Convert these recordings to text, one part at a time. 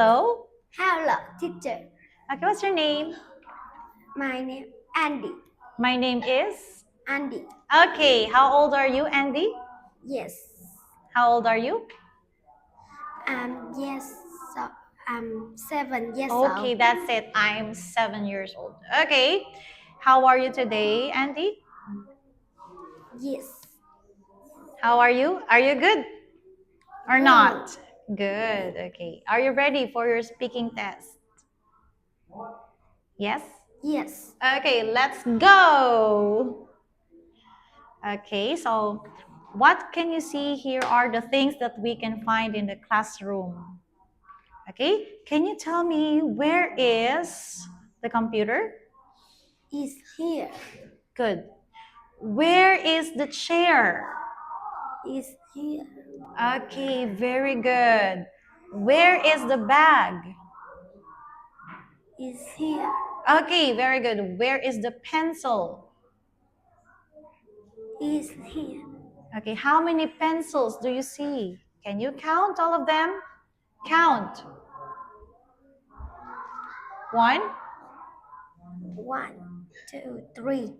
Hello. Hello, teacher. Okay, what's your name? My name Andy. My name is? Andy. Okay, how old are you, Andy? Yes. How old are you? Yes. So I'm 7 years Okay, old. that's it. I'm 7 years old. Okay, how are you today, Andy? Yes. How are you? Are you good or Good. not? Good. Okay. Are you ready for your speaking test? Yes? Yes. Okay, let's go. Okay, so what can you see here are the things that we can find in the classroom? Okay, can you tell me where is the computer? Is here. Good. Where is the chair? Is here. Okay, very good. Where is the bag? Is here. Okay, very good. Where is the pencil? Is here. Okay, how many pencils do you see? Can you count all of them? Count. 1, 1, 2, 3,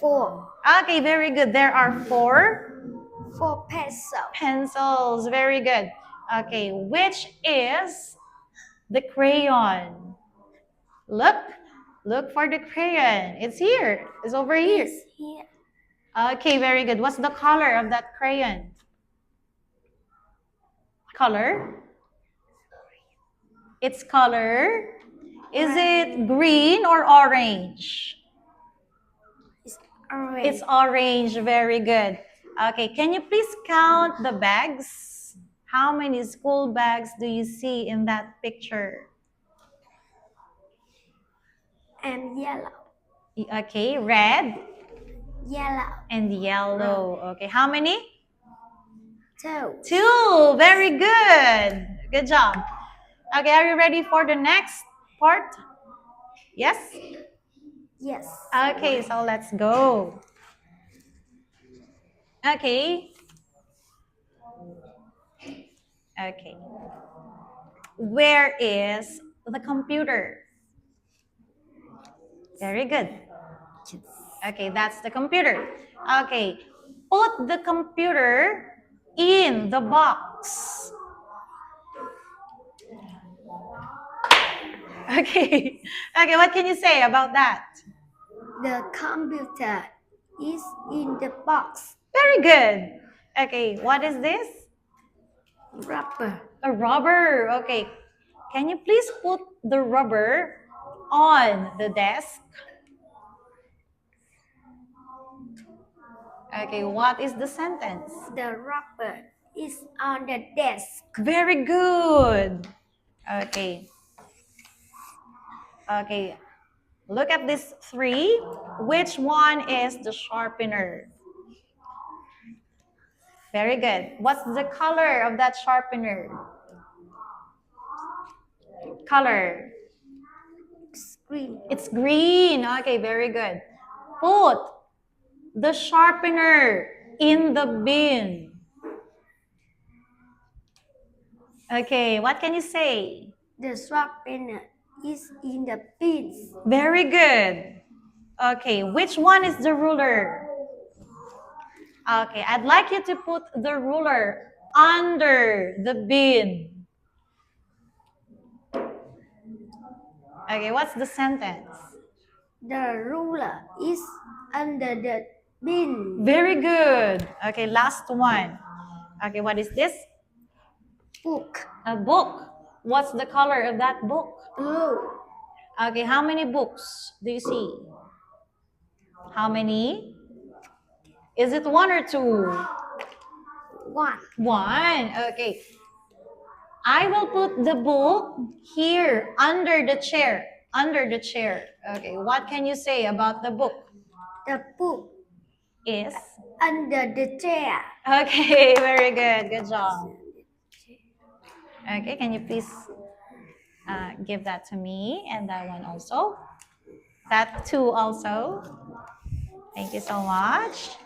4. Okay, very good. There are 4 4 pencils. pencils. Very good. Okay, which is the crayon? Look for the crayon. It's here. It's over here. Is here. Okay, very good. What's the color of that crayon? Color? Its color? Is it green or orange? Is orange. It's orange. Very good. Okay, can you please count the bags? How many school bags do you see in that picture? And yellow. Okay, red Yellow. and yellow. Okay, how many? 2. 2. Very good. Good job. Okay, are you ready for the next part? Yes? Yes. Okay, so let's go. Okay. Okay. Where is the computer? Very good. Okay, that's the computer. Okay, put the computer in the box. Okay. Okay, what can you say about that? The computer is in the box. Very good. Okay, what is this? Rubber. A rubber. Okay. Can you please put the rubber on the desk? Okay, what is the sentence? The rubber is on the desk. Very good. Okay. Okay. Look at these 3. Which one is the sharpener? Very good. What's the color of that sharpener? Color. Green. It's green. Okay, very good. Put the sharpener in the bin. Okay, what can you say? The sharpener is in the bins. Very good. Okay, which one is the ruler? Okay, I'd like you to put the ruler under the bin. Okay, what's the sentence? The ruler is under the bin. Very good. Okay, last one. Okay, what is this? Book. A book. What's the color of that book? Blue. Okay, how many books do you see? How many? Is it 1 or 2? 1. 1. Okay. I will put the book here under the chair. Under the chair. Okay, what can you say about the book? The book Is? under the chair. Okay, very good. Good job. Okay, can you please give that to me and that one also? That 2 also. Thank you so much.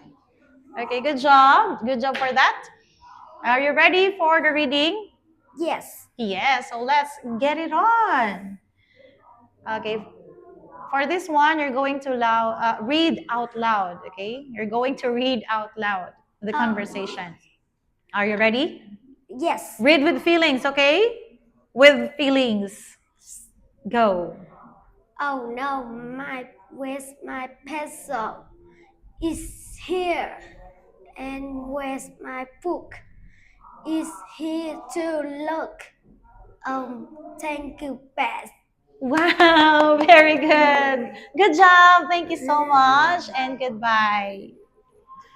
Okay, good job. Good job for that. Are you ready for the reading? Yes. Yes, so let's get it on. Okay, for this one, you're going to read out loud, okay? You're going to read out loud the conversation. Are you ready? Yes. Read with feelings, okay? With feelings. Go. Oh no, where's my pencil? It's here. And where's my book? It's here to look. Thank you, Beth. Wow, very good. Good job. Thank you so much and goodbye.